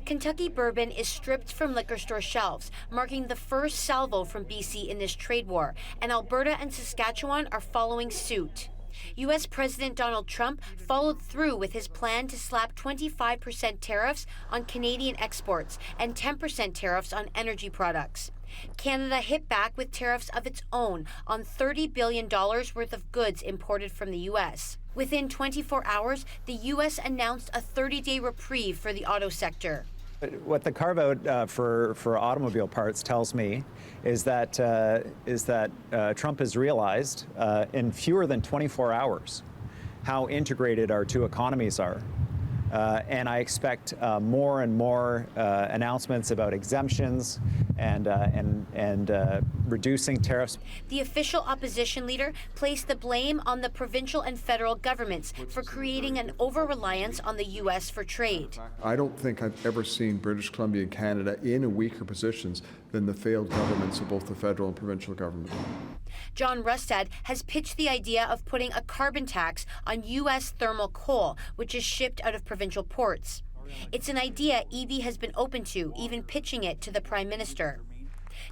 Kentucky bourbon is stripped from liquor store shelves, marking the first salvo from BC in this trade war, and Alberta and Saskatchewan are following suit. U.S. President Donald Trump followed through with his plan to slap 25% tariffs on Canadian exports and 10% tariffs on energy products. Canada hit back with tariffs of its own on $30 billion worth of goods imported from the U.S. Within 24 hours, the U.S. announced a 30-day reprieve for the auto sector. What the carve-out for automobile parts tells me is that Trump has realized in fewer than 24 hours how integrated our two economies are. And I expect more and more announcements about exemptions and reducing tariffs. The official opposition leader placed the blame on the provincial and federal governments for creating an over-reliance on the U.S. for trade. I don't think I've ever seen British Columbia and Canada in weaker positions than the failed governments of both the federal and provincial government. John Rustad has pitched the idea of putting a carbon tax on U.S. thermal coal, which is shipped out of provincial ports. It's an idea EB has been open to, even pitching it to the Prime Minister.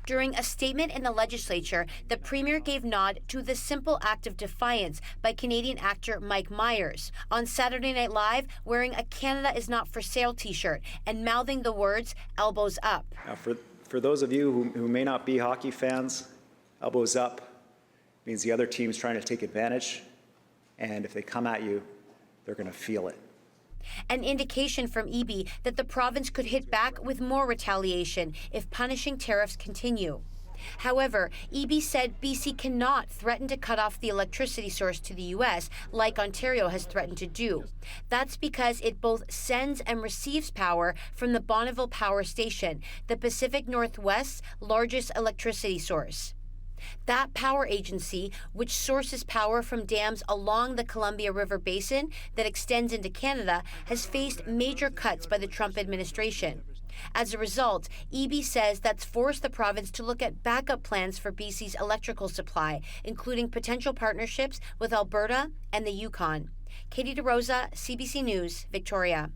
During a statement in the legislature, the Premier gave nod to the simple act of defiance by Canadian actor Mike Myers on Saturday Night Live, wearing a Canada is not for sale t-shirt and mouthing the words, elbows up. Now for those of you who may not be hockey fans, elbows up means the other team's trying to take advantage, and if they come at you, they're going to feel it. An indication from EB that the province could hit back with more retaliation if punishing tariffs continue. However, EB said BC cannot threaten to cut off the electricity source to the U.S. like Ontario has threatened to do. That's because it both sends and receives power from the Bonneville Power Station, the Pacific Northwest's largest electricity source. That power agency, which sources power from dams along the Columbia River Basin that extends into Canada, has faced major cuts by the Trump administration. As a result, EB says that's forced the province to look at backup plans for BC's electrical supply, including potential partnerships with Alberta and the Yukon. Katie DeRosa, CBC News, Victoria.